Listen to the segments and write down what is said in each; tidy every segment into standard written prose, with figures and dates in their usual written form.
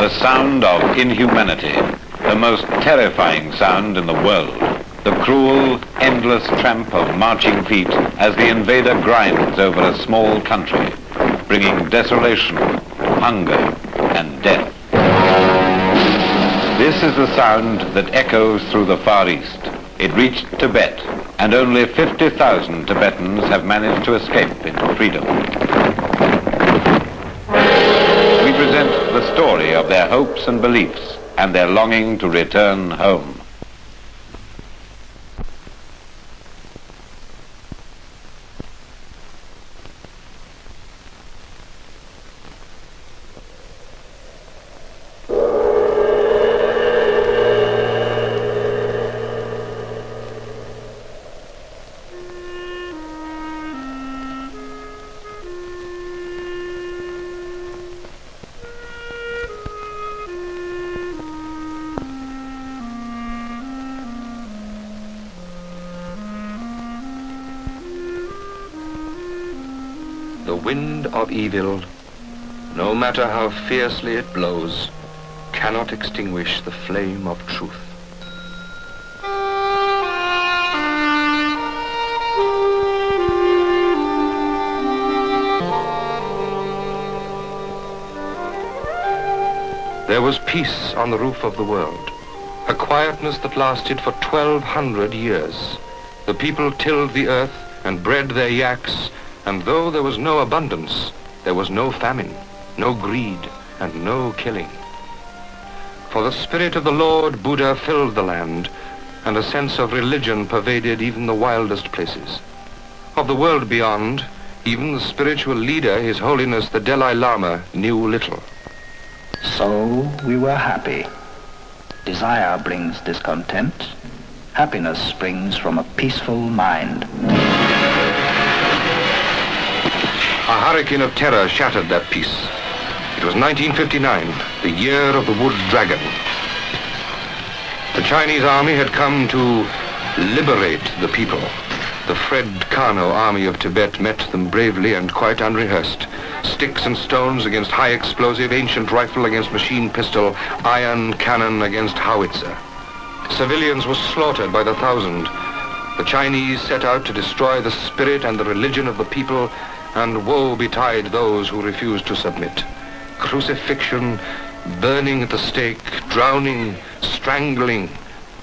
The sound of inhumanity, the most terrifying sound in the world. The cruel, endless tramp of marching feet as the invader grinds over a small country, bringing desolation, hunger, and death. This is the sound that echoes through the Far East. It reached Tibet, and only 50,000 Tibetans have managed to escape into freedom. We present the story of their hopes and beliefs and their longing to return home. The wind of evil, no matter how fiercely it blows, cannot extinguish the flame of truth. There was peace on the roof of the world, a quietness that lasted for 1,200 years. The people tilled the earth and bred their yaks, and though there was no abundance, there was no famine, no greed, and no killing. For the spirit of the Lord Buddha filled the land, and a sense of religion pervaded even the wildest places. Of the world beyond, even the spiritual leader, His Holiness the Dalai Lama, knew little. So we were happy. Desire brings discontent. Happiness springs from a peaceful mind. A hurricane of terror shattered that peace. It was 1959, the year of the Wood Dragon. The Chinese army had come to liberate the people. The Fred Kano army of Tibet met them bravely and quite unrehearsed. Sticks and stones against high explosive, ancient rifle against machine pistol, iron cannon against howitzer. Civilians were slaughtered by the thousand. The Chinese set out to destroy the spirit and the religion of the people, and woe betide those who refused to submit. Crucifixion, burning at the stake, drowning, strangling,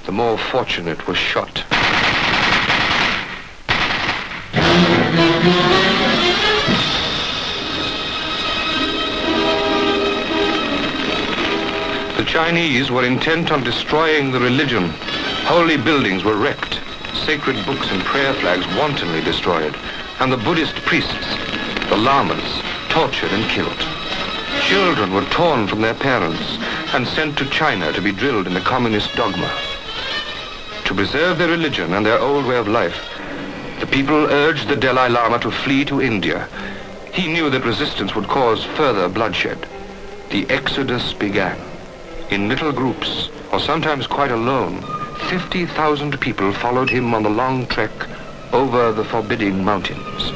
the more fortunate were shot. The Chinese were intent on destroying the religion. Holy buildings were wrecked, sacred books and prayer flags wantonly destroyed, and the Buddhist priests, the lamas, tortured and killed. Children were torn from their parents and sent to China to be drilled in the communist dogma. To preserve their religion and their old way of life, the people urged the Dalai Lama to flee to India. He knew that resistance would cause further bloodshed. The exodus began. In little groups, or sometimes quite alone, 50,000 people followed him on the long trek over the forbidding mountains.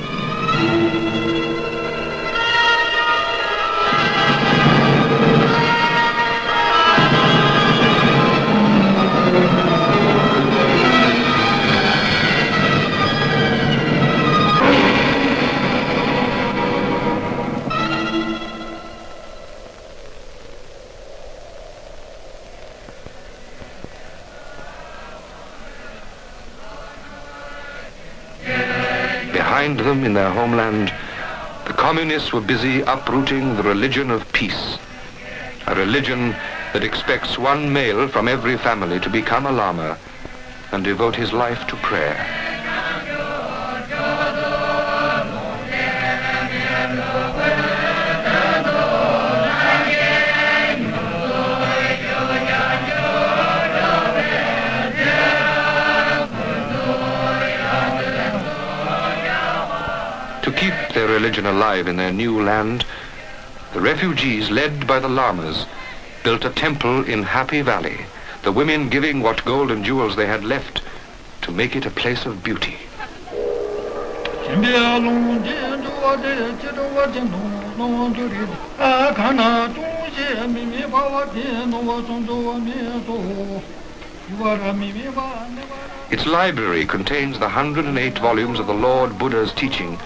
Behind them in their homeland, the communists were busy uprooting the religion of peace. A religion that expects one male from every family to become a lama and devote his life to prayer. To keep their religion alive in their new land, the refugees, led by the lamas, built a temple in Happy Valley, the women giving what gold and jewels they had left to make it a place of beauty. Its library contains the 108 volumes of the Lord Buddha's teaching,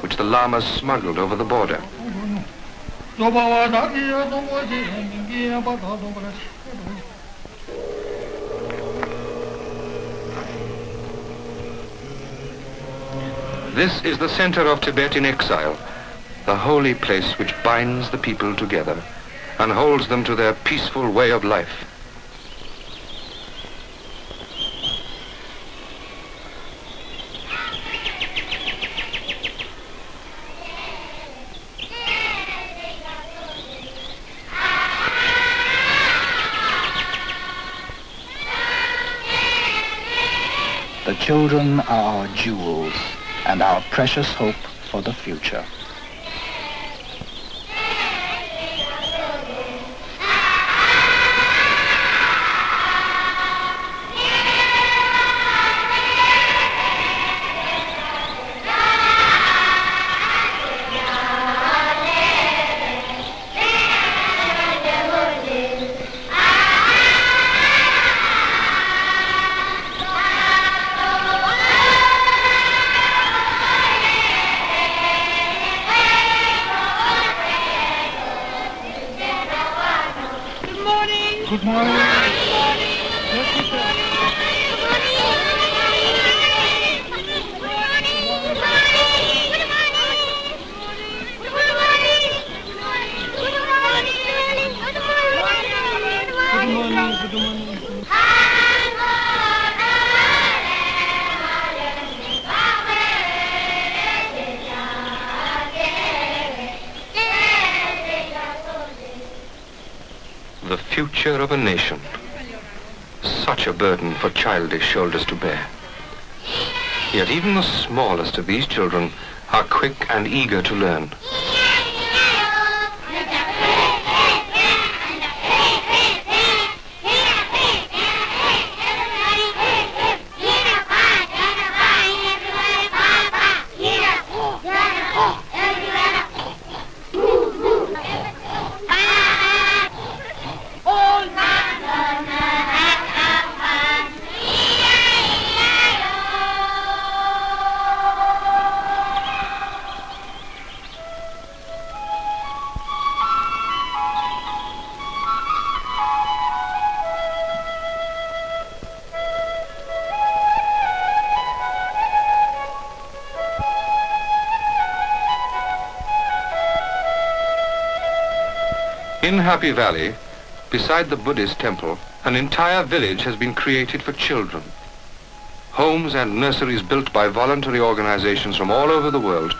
which the lamas smuggled over the border. This is the center of Tibet in exile, the holy place which binds the people together and holds them to their peaceful way of life. The children are our jewels and our precious hope for the future. Good morning. The future of a nation. Such a burden for childish shoulders to bear. Yet even the smallest of these children are quick and eager to learn. In Happy Valley, beside the Buddhist temple, an entire village has been created for children. Homes and nurseries built by voluntary organizations from all over the world,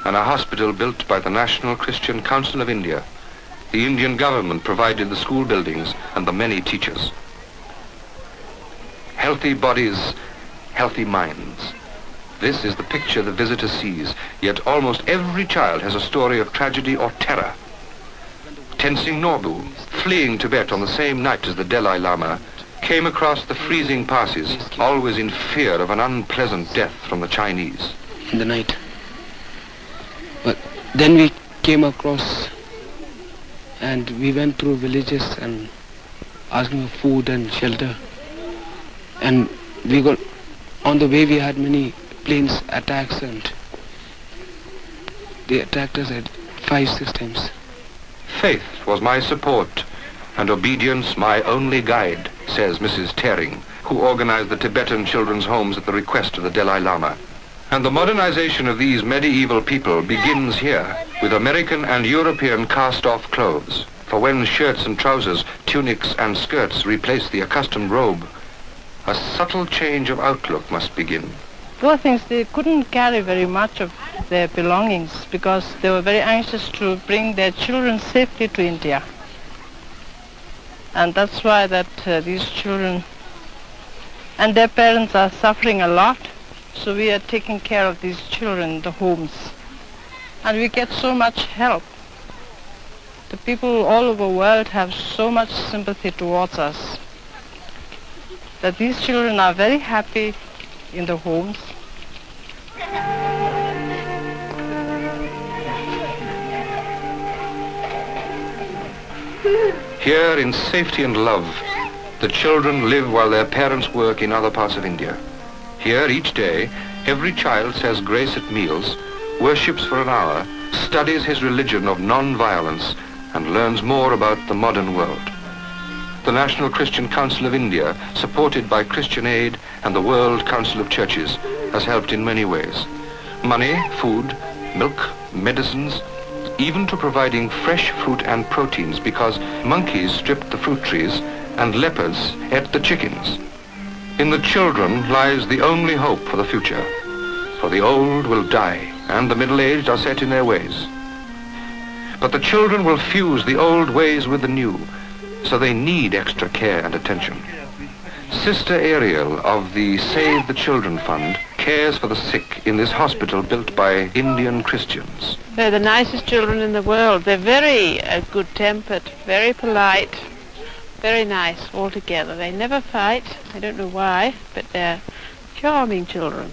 and a hospital built by the National Christian Council of India. The Indian government provided the school buildings and the many teachers. Healthy bodies, healthy minds. This is the picture the visitor sees, yet almost every child has a story of tragedy or terror. Tenzing Norbu, fleeing Tibet on the same night as the Dalai Lama, came across the freezing passes, always in fear of an unpleasant death from the Chinese. In the night. But then we came across and we went through villages and asking for food and shelter. And we got, on the way we had many planes attacks and they attacked us at 5-6 times. Faith was my support and obedience my only guide, says Mrs. Tering, who organized the Tibetan children's homes at the request of the Dalai Lama. And the modernization of these medieval people begins here with American and European cast-off clothes. For when shirts and trousers, tunics and skirts replace the accustomed robe, a subtle change of outlook must begin. Poor things, they couldn't carry very much of their belongings because they were very anxious to bring their children safely to India. And that's why that these children and their parents are suffering a lot. So we are taking care of these children in the homes. And we get so much help. The people all over the world have so much sympathy towards us that these children are very happy in the homes. Here, in safety and love, the children live while their parents work in other parts of India. Here, each day, every child says grace at meals, worships for an hour, studies his religion of non-violence, and learns more about the modern world. The National Christian Council of India, supported by Christian Aid and the World Council of Churches, has helped in many ways. Money, food, milk, medicines, even to providing fresh fruit and proteins, because monkeys stripped the fruit trees and leopards ate the chickens. In the children lies the only hope for the future, for the old will die and the middle-aged are set in their ways. But the children will fuse the old ways with the new, so they need extra care and attention. Sister Ariel of the Save the Children Fund cares for the sick in this hospital built by Indian Christians. They're the nicest children in the world. They're very good-tempered, very polite, very nice altogether. They never fight. I don't know why, but they're charming children.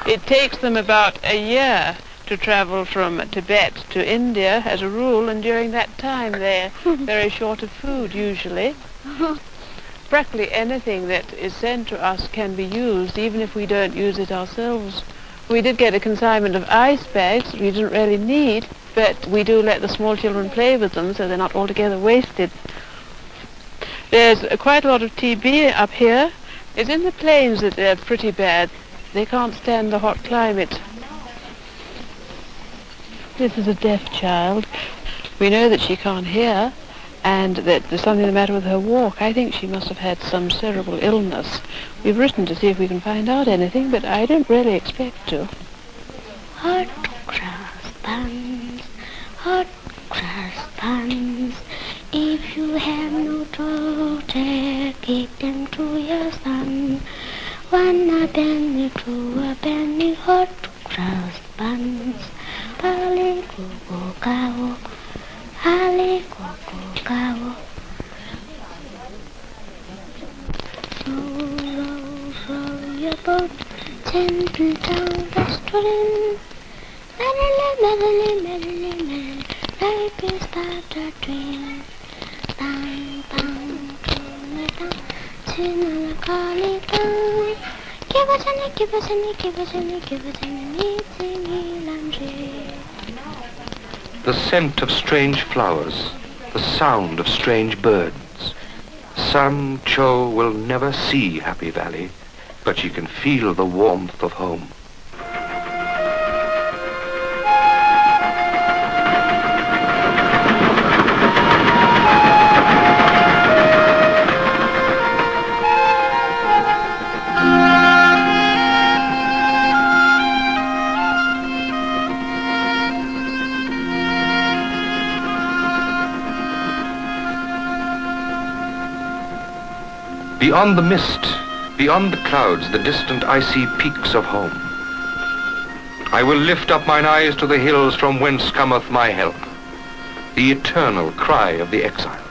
It takes them about a year to travel from Tibet to India as a rule, and during that time they're very short of food usually. Practically anything that is sent to us can be used, even if we don't use it ourselves. We did get a consignment of ice bags that we didn't really need, but we do let the small children play with them so they're not altogether wasted. There's quite a lot of TB up here. It's in the plains that they're pretty bad. They can't stand the hot climate. This is a deaf child. We know that she can't hear, and that there's something the matter with her walk. I think she must have had some cerebral illness. We've written to see if we can find out anything, but I don't really expect to. Hot cross buns, hot cross buns. If you have no daughter, give them to your son. One a penny, two a penny, hot cross buns. Hale go cow, hale go cow. Row your boat gently down the stream. Merrily, merrily, merrily, merrily, like we start a dream. Bang, bang, tune down, chin and call down. Give us any, give us any, give us any, give us any, meeting laundry. The scent of strange flowers, the sound of strange birds. Sam Cho will never see Happy Valley, but she can feel the warmth of home. Beyond the mist, beyond the clouds, the distant icy peaks of home. I will lift up mine eyes to the hills from whence cometh my help, the eternal cry of the exile.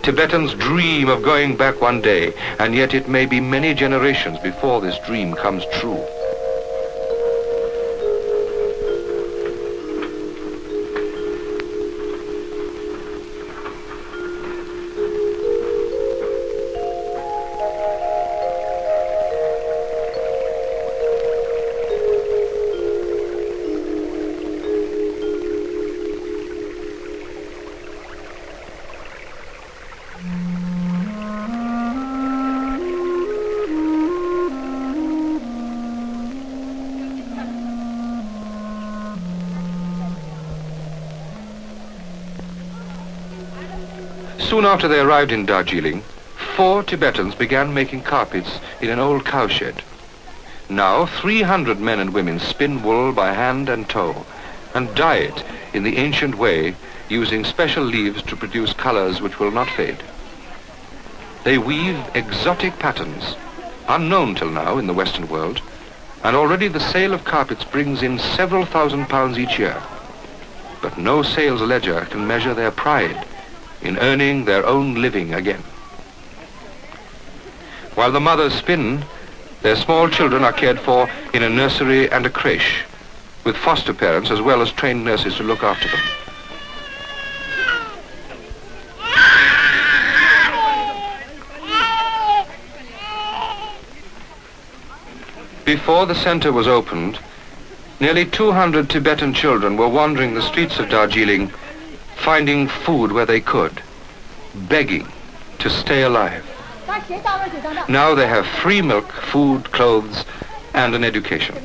Tibetans dream of going back one day, and yet it may be many generations before this dream comes true. Soon after they arrived in Darjeeling, 4 Tibetans began making carpets in an old cowshed. Now 300 men and women spin wool by hand and toe and dye it in the ancient way, using special leaves to produce colors which will not fade. They weave exotic patterns, unknown till now in the Western world, and already the sale of carpets brings in several thousand pounds each year. But no sales ledger can measure their pride in earning their own living again. While the mothers spin, their small children are cared for in a nursery and a creche, with foster parents as well as trained nurses to look after them. Before the center was opened, nearly 200 Tibetan children were wandering the streets of Darjeeling, finding food where they could, begging to stay alive. Now they have free milk, food, clothes, and an education.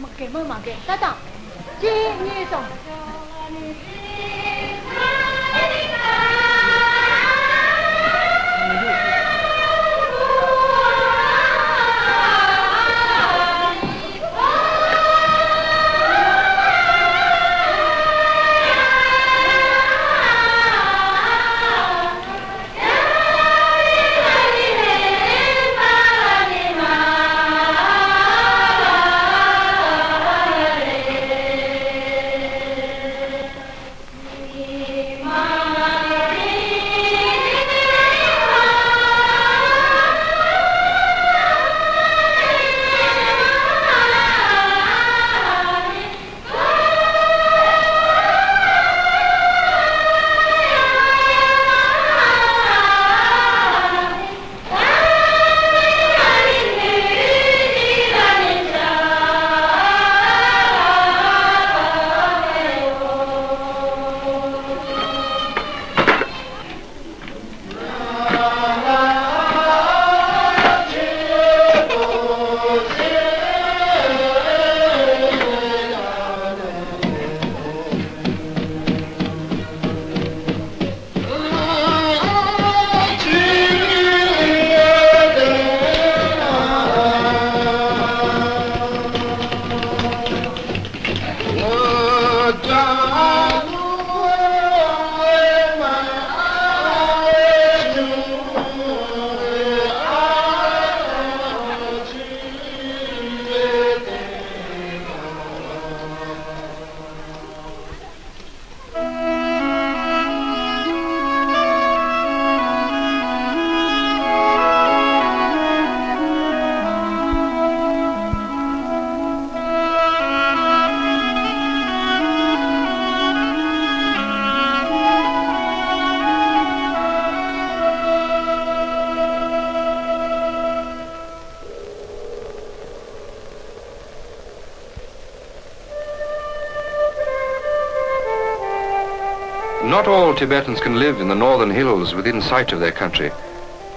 Not all Tibetans can live in the northern hills within sight of their country,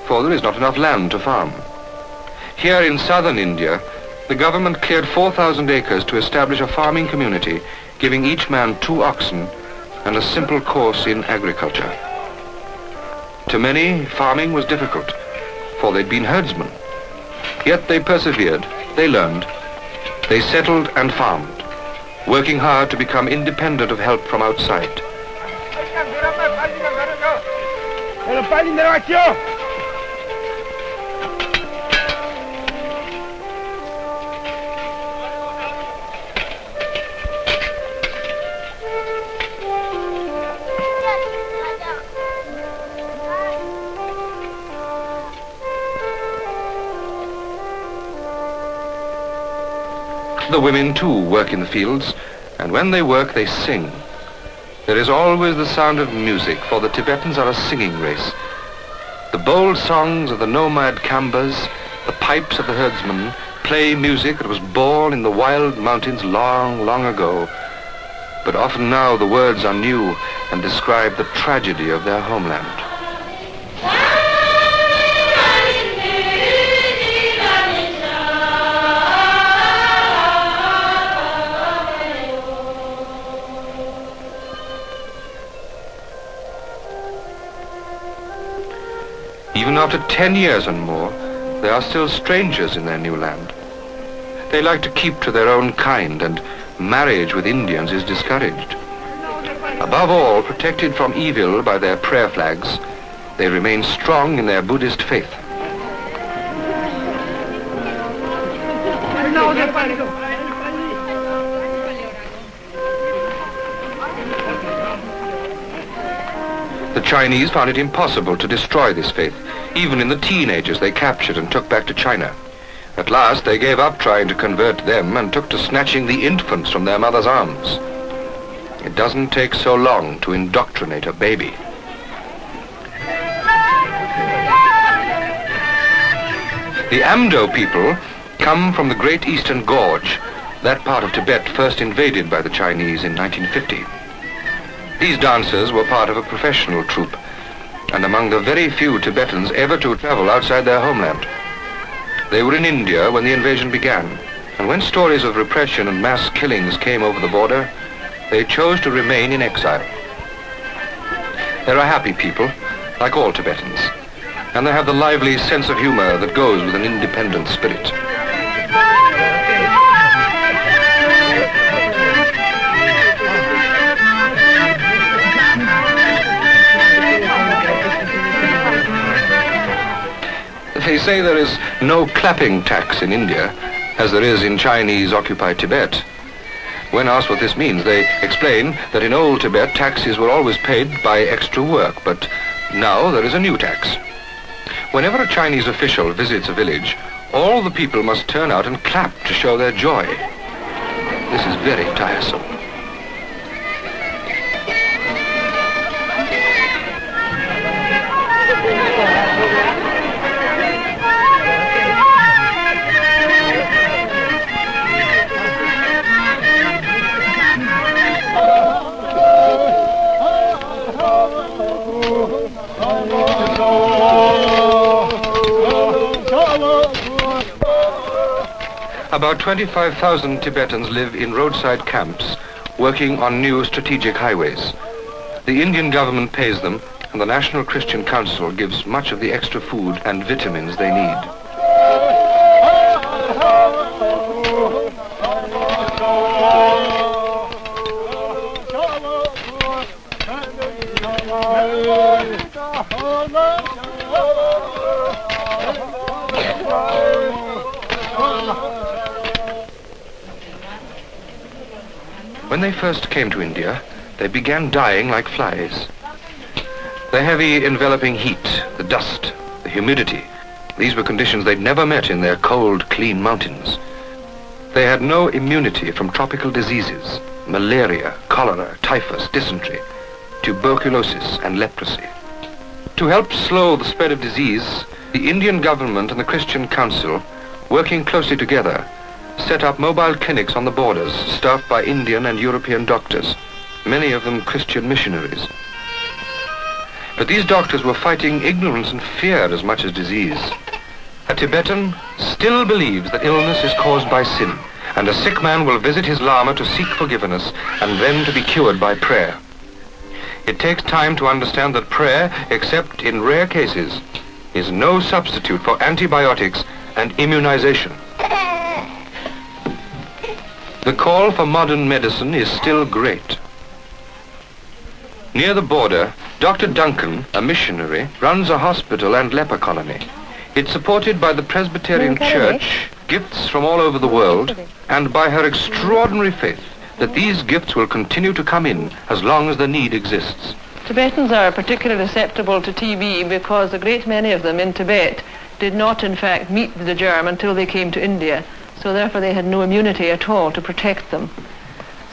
for there is not enough land to farm. Here in southern India, the government cleared 4,000 acres to establish a farming community, giving each man 2 oxen and a simple course in agriculture. To many, farming was difficult, for they'd been herdsmen. Yet they persevered, they learned, they settled and farmed, working hard to become independent of help from outside. The women too work in the fields, and when they work they sing. There is always the sound of music, for the Tibetans are a singing race. The bold songs of the nomad Kambas, the pipes of the herdsmen, play music that was born in the wild mountains long, long ago. But often now the words are new and describe the tragedy of their homeland. Even after 10 years and more, they are still strangers in their new land. They like to keep to their own kind, and marriage with Indians is discouraged. Above all, protected from evil by their prayer flags, they remain strong in their Buddhist faith. The Chinese found it impossible to destroy this faith, even in the teenagers they captured and took back to China. At last they gave up trying to convert them and took to snatching the infants from their mother's arms. It doesn't take so long to indoctrinate a baby. The Amdo people come from the Great Eastern Gorge, that part of Tibet first invaded by the Chinese in 1950. These dancers were part of a professional troupe, and among the very few Tibetans ever to travel outside their homeland. They were in India when the invasion began, and when stories of repression and mass killings came over the border, they chose to remain in exile. They're a happy people, like all Tibetans, and they have the lively sense of humor that goes with an independent spirit. They say there is no clapping tax in India, as there is in Chinese-occupied Tibet. When asked what this means, they explain that in old Tibet, taxes were always paid by extra work, but now there is a new tax. Whenever a Chinese official visits a village, all the people must turn out and clap to show their joy. This is very tiresome. About 25,000 Tibetans live in roadside camps, working on new strategic highways. The Indian government pays them, and the National Christian Council gives much of the extra food and vitamins they need. When they first came to India, they began dying like flies. The heavy enveloping heat, the dust, the humidity, these were conditions they'd never met in their cold, clean mountains. They had no immunity from tropical diseases, malaria, cholera, typhus, dysentery, tuberculosis, and leprosy. To help slow the spread of disease, the Indian government and the Christian Council, working closely together, set up mobile clinics on the borders, staffed by Indian and European doctors, many of them Christian missionaries. But these doctors were fighting ignorance and fear as much as disease. A Tibetan still believes that illness is caused by sin, and a sick man will visit his Lama to seek forgiveness and then to be cured by prayer. It takes time to understand that prayer, except in rare cases, is no substitute for antibiotics and immunization. The call for modern medicine is still great. Near the border, Dr. Duncan, a missionary, runs a hospital and leper colony. It's supported by the Presbyterian Church, gifts from all over the world, and by her extraordinary faith that these gifts will continue to come in as long as the need exists. Tibetans are particularly susceptible to TB because a great many of them in Tibet did not in fact meet the germ until they came to India. So therefore they had no immunity at all to protect them.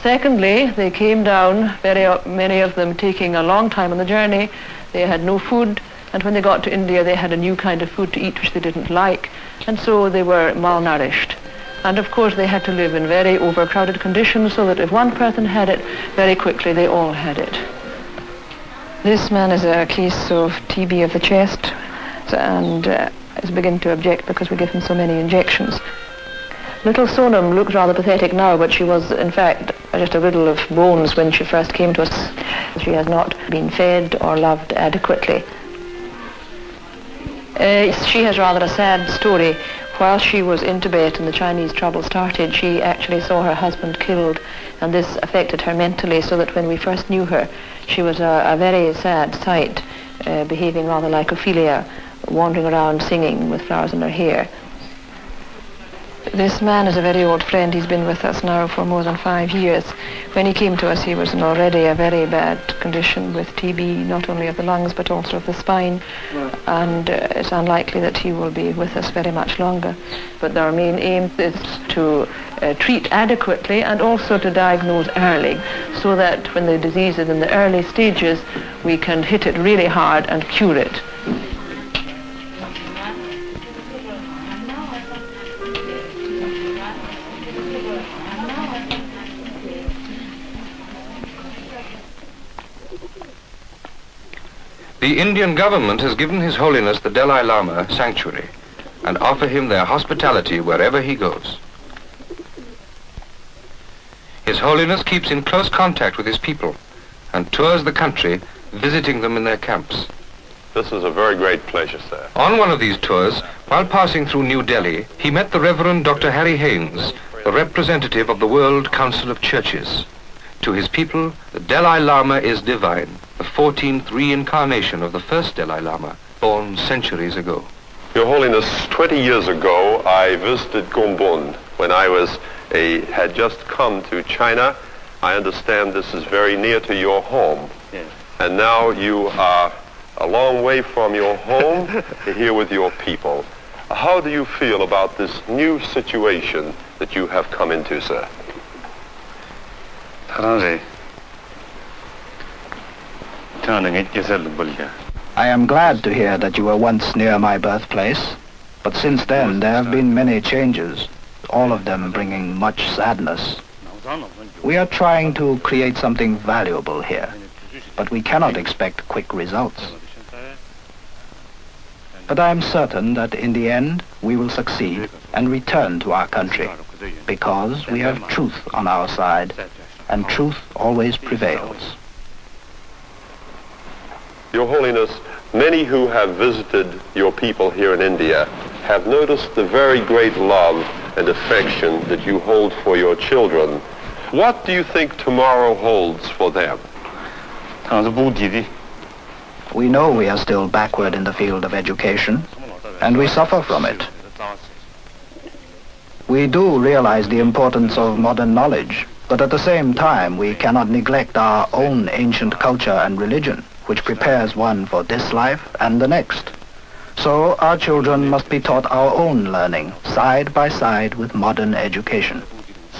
Secondly, they came down, many of them taking a long time on the journey. They had no food, and when they got to India they had a new kind of food to eat which they didn't like, and so they were malnourished. And of course they had to live in very overcrowded conditions, so that if one person had it, very quickly they all had it. This man is a case of TB of the chest, and is beginning to object because we give him so many injections. Little Sonam looks rather pathetic now, but she was, in fact, just a riddle of bones when she first came to us. She has not been fed or loved adequately. She has rather a sad story. While she was in Tibet and the Chinese trouble started, she actually saw her husband killed, and this affected her mentally, so that when we first knew her, she was a very sad sight, behaving rather like Ophelia, wandering around singing with flowers in her hair. This man is a very old friend. He's been with us now for more than 5 years. When he came to us, he was in already a very bad condition with TB, not only of the lungs but also of the spine. And it's unlikely that he will be with us very much longer. But our main aim is to treat adequately and also to diagnose early, so that when the disease is in the early stages, we can hit it really hard and cure it. The Indian government has given His Holiness the Dalai Lama sanctuary and offer him their hospitality wherever he goes. His Holiness keeps in close contact with his people and tours the country, visiting them in their camps. This is a very great pleasure, sir. On one of these tours, while passing through New Delhi, he met the Reverend Dr. Harry Haynes, the representative of the World Council of Churches. To his people, the Dalai Lama is divine, the 14th reincarnation of the first Dalai Lama, born centuries ago. Your Holiness, 20 years ago, I visited Gombun when I had just come to China. I understand this is very near to your home. Yes. And now you are a long way from your home here with your people. How do you feel about this new situation that you have come into, sir? I am glad to hear that you were once near my birthplace, but since then there have been many changes, all of them bringing much sadness. We are trying to create something valuable here, but we cannot expect quick results. But I am certain that in the end we will succeed and return to our country, because we have truth on our side, and truth always prevails. Your Holiness, many who have visited your people here in India have noticed the very great love and affection that you hold for your children. What do you think tomorrow holds for them? We know we are still backward in the field of education, and we suffer from it. We do realize the importance of modern knowledge, but at the same time we cannot neglect our own ancient culture and religion, which prepares one for this life and the next. So our children must be taught our own learning, side by side with modern education.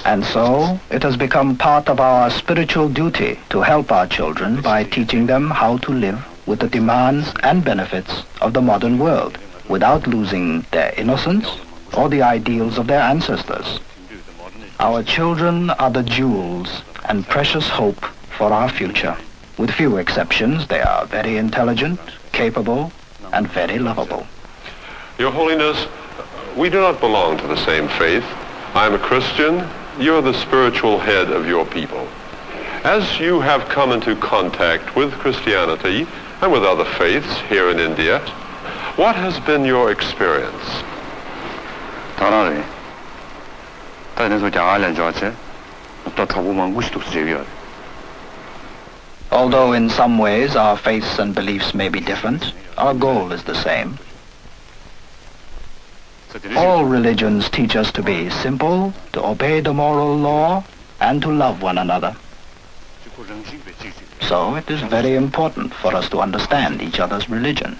And so it has become part of our spiritual duty to help our children by teaching them how to live with the demands and benefits of the modern world, without losing their innocence or the ideals of their ancestors. Our children are the jewels and precious hope for our future. With few exceptions, they are very intelligent, capable, and very lovable. Your Holiness, we do not belong to the same faith. I'm a Christian. You're the spiritual head of your people. As you have come into contact with Christianity and with other faiths here in India, what has been your experience? Although in some ways our faiths and beliefs may be different, our goal is the same. All religions teach us to be simple, to obey the moral law, and to love one another. So it is very important for us to understand each other's religion.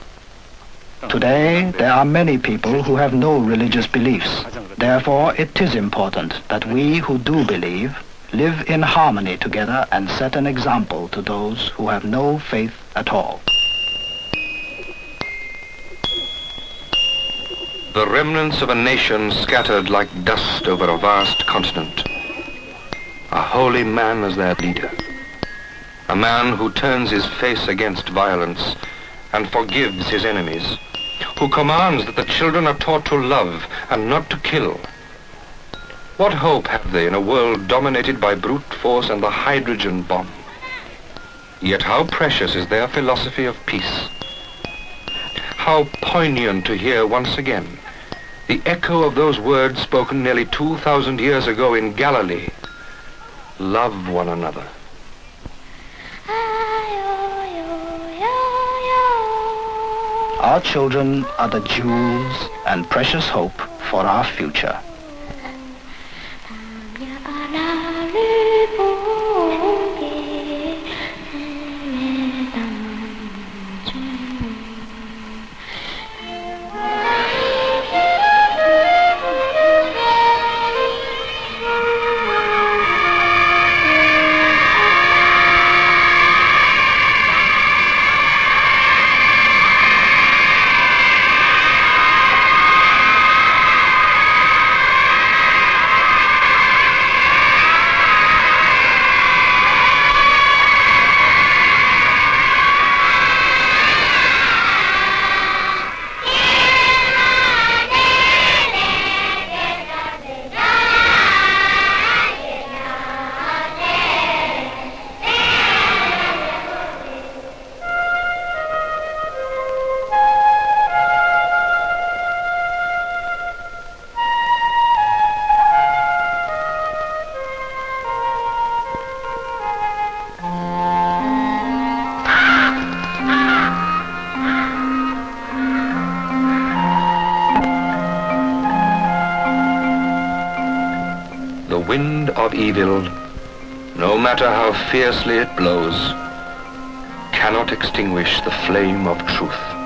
Today, there are many people who have no religious beliefs. Therefore, it is important that we who do believe live in harmony together and set an example to those who have no faith at all. The remnants of a nation scattered like dust over a vast continent. A holy man as their leader. A man who turns his face against violence and forgives his enemies. Who commands that the children are taught to love and not to kill. What hope have they in a world dominated by brute force and the hydrogen bomb? Yet how precious is their philosophy of peace. How poignant to hear once again the echo of those words spoken nearly 2,000 years ago in Galilee. Love one another. Our children are the jewels and precious hope for our future. wind of evil, no matter how fiercely it blows, cannot extinguish the flame of truth.